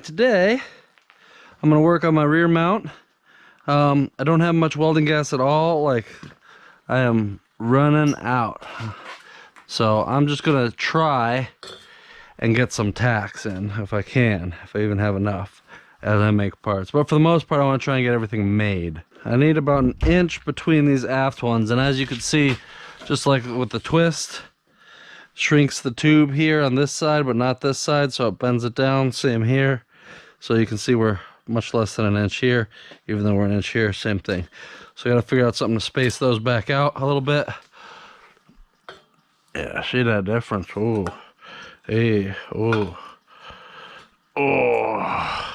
Alright, today I'm gonna work on my rear mount. I don't have much welding gas at all. Like, I am running out. So I'm just gonna try and get some tacks in if I can, if I even have enough as I make parts. But for the most part, I want to try and get everything made. I need about an inch between these aft ones, and as you can see, just like with the twist, shrinks the tube here on this side but not this side, so it bends it down. Same here, so you can see we're much less than an inch here, even though we're an inch here. Same thing. So I gotta figure out something to space those back out a little bit. Yeah, see that difference? Ooh, hey, ooh, oh.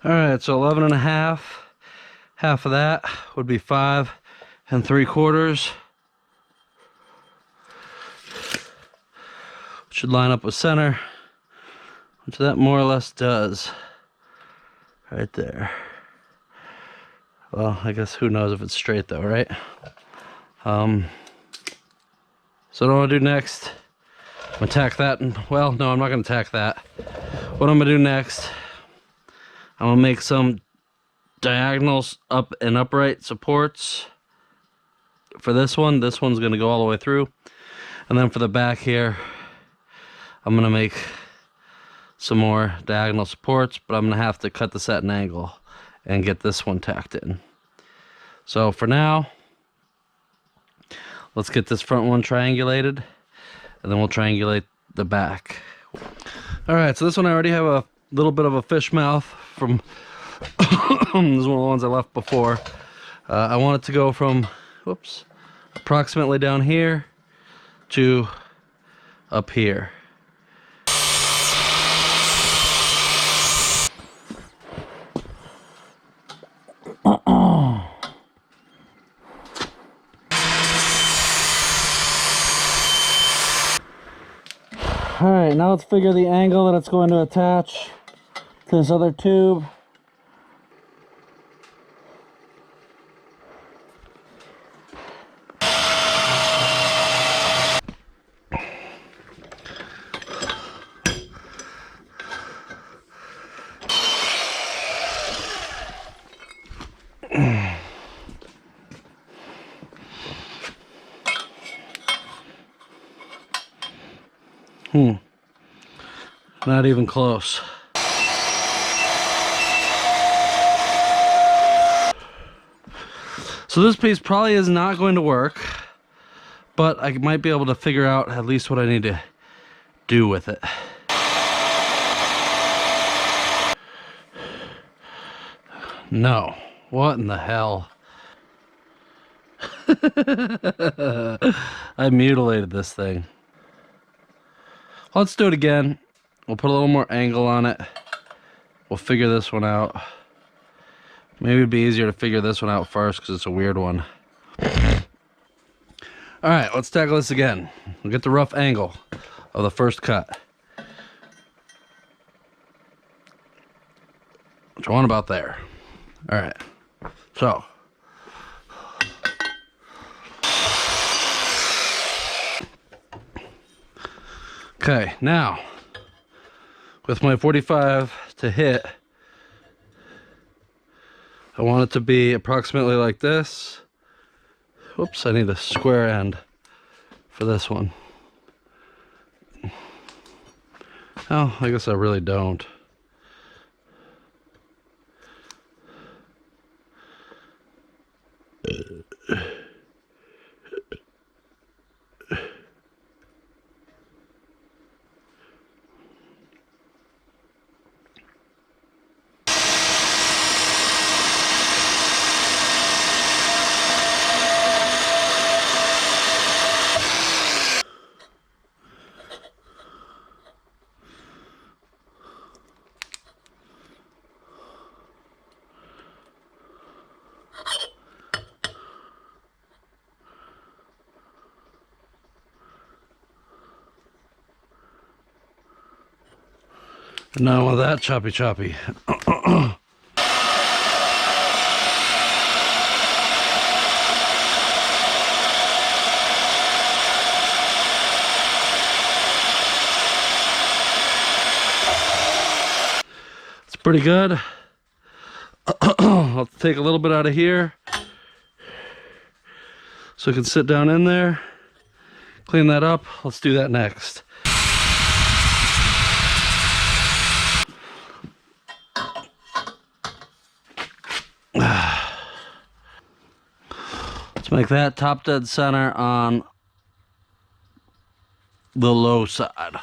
All right, so 11 and a half. Half of that would be 5 3/4. Should line up with center, which that more or less does. Right there. Well, I guess who knows if it's straight though, right? So what I'm gonna do next, I'm gonna tack that, and well, no, I'm not gonna tack that. What I'm gonna do next, I'm gonna make some diagonals up and upright supports for this one. This one's gonna go all the way through, and then for the back here, I'm gonna make some more diagonal supports, but I'm gonna have to cut this at an angle and get this one tacked in. So for now, let's get this front one triangulated, and then we'll triangulate the back. All right, so this one I already have a little bit of a fish mouth from this is one of the ones I left before. I want it to go from, whoops, approximately down here to up here. All right, now let's figure the angle that it's going to attach to this other tube. Not even close. So this piece probably is not going to work, but I might be able to figure out at least what I need to do with it. No. What in the hell? I mutilated this thing. Let's do it again. We'll put a little more angle on it. We'll figure this one out. Maybe it'd be easier to figure this one out first because it's a weird one. All right, let's tackle this again. We'll get the rough angle of the first cut. Drawing about there. All right, so. Okay, now, with my 45 to hit, I want it to be approximately like this. Whoops, I need a square end for this one. Oh, I guess I really don't. Now with that choppy choppy. It's pretty good. I'll take a little bit out of here so I can sit down in there, clean that up. Let's do that next. Let's make that top dead center on the low side.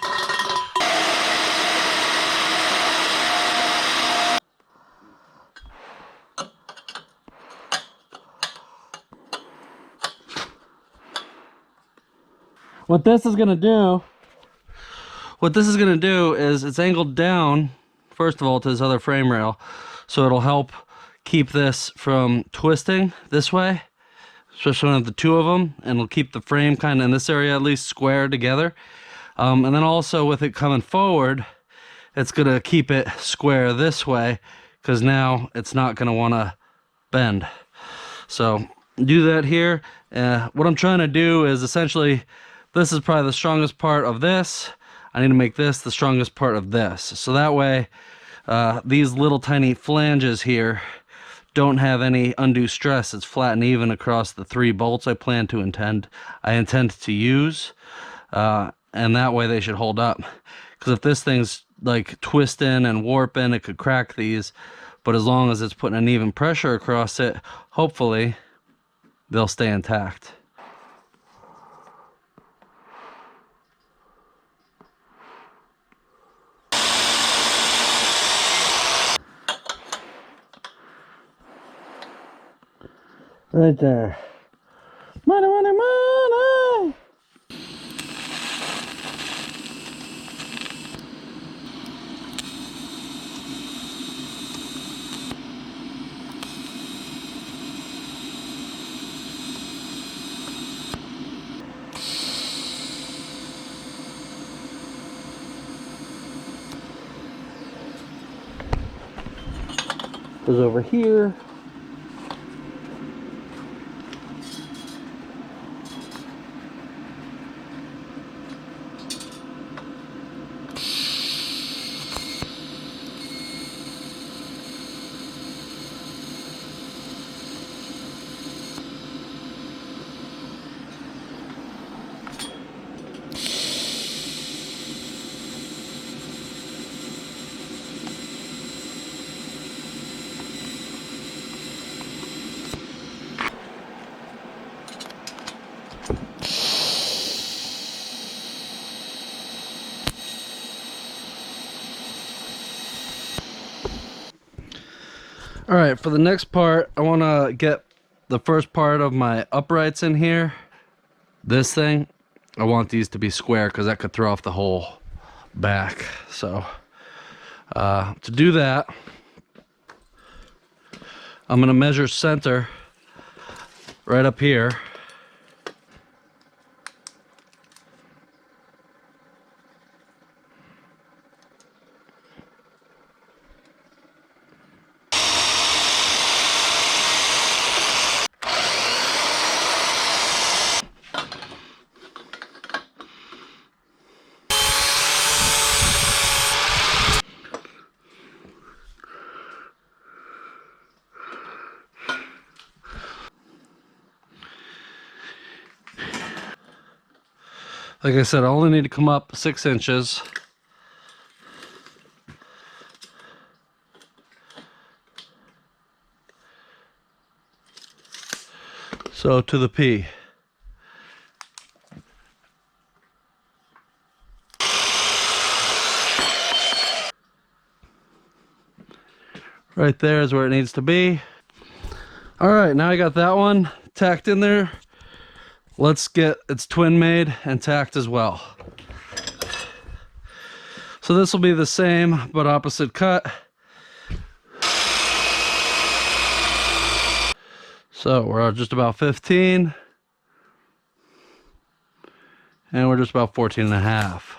What this is gonna do is it's angled down, first of all, to this other frame rail, so it'll help keep this from twisting this way, especially when I have the two of them, and it'll keep the frame kind of in this area at least square together. And then also with it coming forward, it's gonna keep it square this way, because now it's not gonna wanna bend. So do that here. What I'm trying to do is essentially, this is probably the strongest part of this. I need to make this the strongest part of this. So that way, these little tiny flanges here don't have any undue stress. It's flat and even across the 3 bolts I intend to use. And that way they should hold up. Because if this thing's like twisting and warping, it could crack these. But as long as it's putting an even pressure across it, hopefully they'll stay intact. Right there. Money, money, money! Goes over here. All right, for the next part, I want to get the first part of my uprights in here. This thing, I want these to be square because that could throw off the whole back. So to do that, I'm going to measure center right up here. Like I said, I only need to come up 6 inches. So to the P. Right there is where it needs to be. All right, now I got that one tacked in there. Let's get its twin made and tacked as well. So this will be the same but opposite cut. So we're at just about 15 and we're just about 14 and a half.